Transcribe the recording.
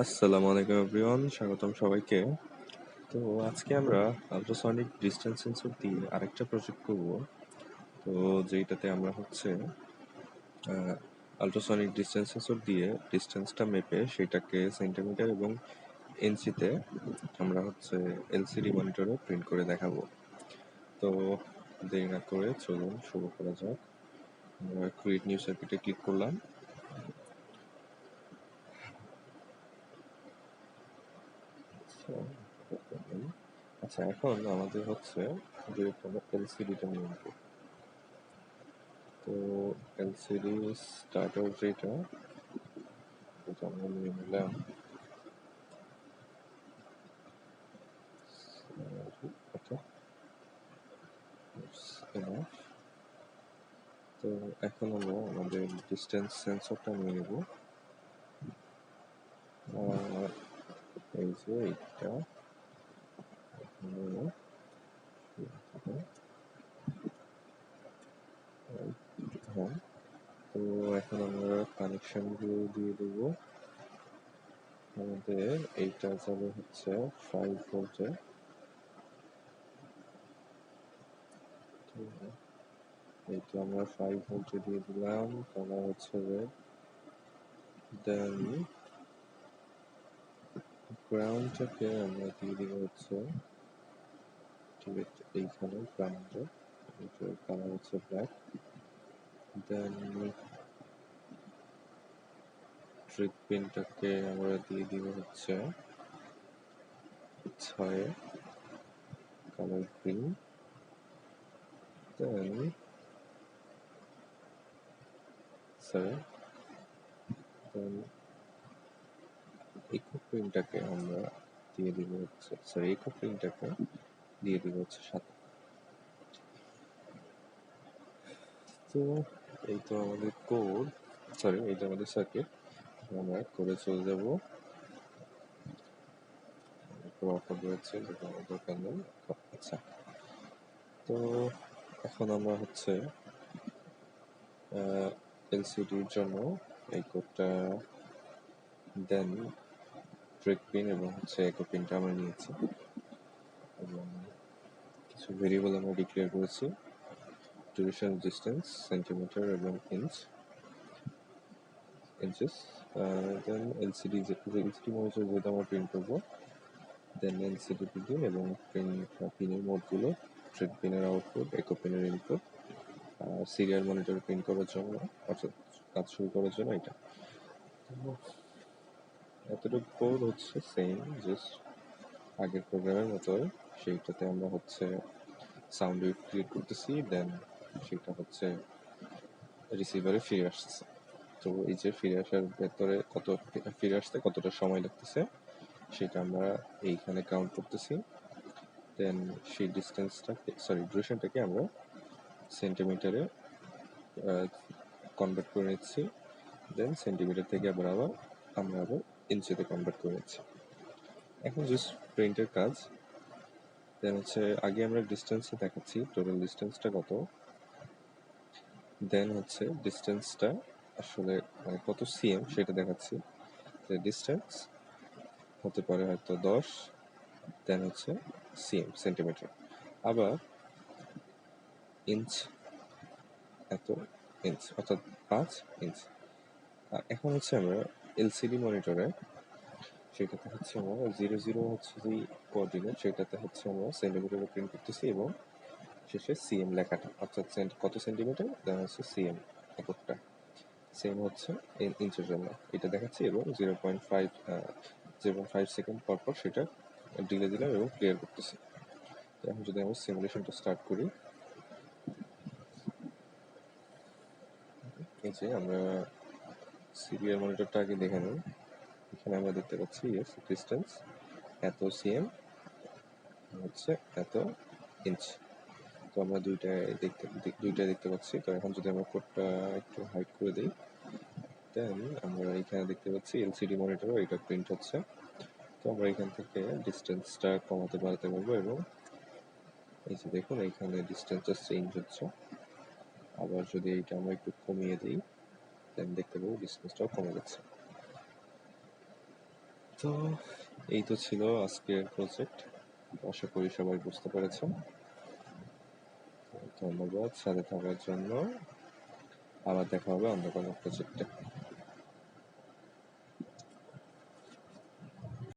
আসসালামু আলাইকুম এভরিওয়ান, স্বাগতম সবাইকে। তো আজকে আমরা আল্ট্রাসনিক ডিস্টেন্স সেন্সর দিয়ে আরেকটা প্রজেক্ট করব। তো যেটাতে আমরা হচ্ছে আল্ট্রাসনিক ডিস্টেন্স সেন্সর দিয়ে ডিস্টেন্সটা মেপে সেটাকে সেন্টিমিটার এবং ইঞ্চিতে আমরা হচ্ছে এলসিডি মনিটরে প্রিন্ট করে দেখাবো। তো দেরি না করে চলুন শুরু করা যাক। আমরা ক্রিয়েট নিউ সার্কিটে ক্লিক করলাম। আচ্ছা, এখন আমাদের হচ্ছে ডিরেক্ট আমরা এলসিডিটা নিয়ে নেব। তো এলসিডি স্টার্টার যেটা আমরা নিয়ে নিলাম। তো এখন আমরা আমাদের ডিস্টেন্স সেন্সরটা নিয়ে নেব। এই যে এইটা হ্যাঁ, তো এখন আমরা কানেকশনগুলো দিয়ে দেবো। আমাদের এইটা যাবে হচ্ছে 5 ভোল্টে। এই তো আমরা 5 ভোল্টে দিয়ে দিলাম, কালার হচ্ছে রেড। দেন গ্রাউন্ডটাকে আমরা দিয়ে দিব হচ্ছে এইখানে গ্রাউন্ডে, এটার কালার হচ্ছে ব্ল্যাক। দেন ট্রিক পিনটাকে আমরা দিয়ে দিব হচ্ছে 6, কালার গ্রিন। দেন দেন ইকো পিনটাকে আমরা দিয়ে দিব হচ্ছে ইকো পিনটাকে দিয়ে দিব হচ্ছে 7। তো এই তো আমাদের কোড, এইটা আমাদের সার্কিট। আমরা করে চলে যাব। অফার রয়েছে যেটা আমার দরকার নেই। আচ্ছা, তো এখন আমরা হচ্ছে এলসিডির জন্য এই কোডটা, দেন ট্রিক পিন এবং হচ্ছে ইকো পিনটা আমরা নিয়েছি এবং কিছু ভেরিয়েবল আমরা ডিক্লেয়ার করেছি, ডিউরেশন, ডিস্টেন্স, সেন্টিমিটার এবং ইঞ্চেস। দেন এলসিডি মনিটর যেটা আমরা প্রিন্ট করবো, দেন এলসিডি পিন এবং পিনের মোডগুলো, ট্রিক পিনের আউটপুট, ইকো পিনের ইনপুট, সিরিয়াল মনিটর প্রিন্ট করার জন্য, অর্থাৎ কাজ শুরু করার জন্য এটা। এতটুকু কোড হচ্ছে সেম, জাস্ট আগের প্রোগ্রামের মতো। সেইটাতে আমরা হচ্ছে সাউন্ড ওয়েভ ক্রিয়েট করতেছি, দেন সেটা হচ্ছে রিসিভারে ফিরে আসতেছে। তো এই যে ফিরে আসার ভেতরে ফিরে আসতে কতটা সময় লাগতেছে সেটা আমরা এইখানে কাউন্ট করতেছি। দেন সেই ডিউরেশনটাকে আমরা সেন্টিমিটারে কনভার্ট করে নিচ্ছি। দেন সেন্টিমিটার থেকে আমরা আবার ইঞ্চিতে কনভার্ট করে নিচ্ছি। এখন জাস্ট প্রিন্টের কাজ। দেন হচ্ছে আগে আমরা ডিস্টেন্সে দেখাচ্ছি টোটাল ডিস্টেন্সটা কত, দেন হচ্ছে ডিস্টেন্সটা আসলে কত সিএম সেটা দেখাচ্ছি। ডিস্টেন্স হতে পারে হয়তো 10, দেন হচ্ছে সিএম সেন্টিমিটার, আবার ইঞ্চ এত ইঞ্চ, অর্থাৎ 5 ইঞ্চ। আর এখন হচ্ছে আমরা এলসিডি মনিটরে সেটাতে হচ্ছে আমরা 00 হচ্ছে যে কোঅর্ডিনেট, সেটাতে হচ্ছে আমরা সেন্টিমিটারে প্রিন্ট করতেছি এবং শেষে সিএম লেখাটা, অর্থাৎ কত সেন্টিমিটার, দেন হচ্ছে সিএম এককটা। সেম হচ্ছে ইঞ্চের জন্য এটা দেখাচ্ছি এবং 0.5 সেকেন্ড পর পর সেটা ডিলে দিলাম এবং ক্লিয়ার করতেছি। এখন যদি আমরা সিমুলেশনটা স্টার্ট করি, এই যে আমরা সিরিয়াল মনিটরটা আগে দেখে নিই। এখানে আমরা দেখতে পাচ্ছি ডিস্টেন্স এত সিএম হচ্ছে এত ইঞ্চ। তো আমরা দুইটাই দেখতে পাচ্ছি। তো এখন যদি আমরা কোডটা একটু হাইড করে দিই, দেন আমরা এখানে দেখতে পাচ্ছি এলসিডি মনিটরও এটা প্রিন্ট হচ্ছে। তো আমরা এখান থেকে ডিস্টেন্সটা কমাতে বাড়াতে পারবো এবং এই যে দেখুন এইখানে ডিস্টেন্সটা চেঞ্জ হচ্ছে। আবার যদি এইটা আমরা একটু কমিয়ে দিই, দেন দেখতে পাবো ডিস্টেন্সটাও কমে যাচ্ছে। তো এই তো ছিল আজকের প্রজেক্ট। আশা করি সবাই বুঝতে পেরেছেন। ধন্যবাদ সাথে থাকার জন্য। আবার দেখা হবে অন্য কোনো প্রজেক্টে।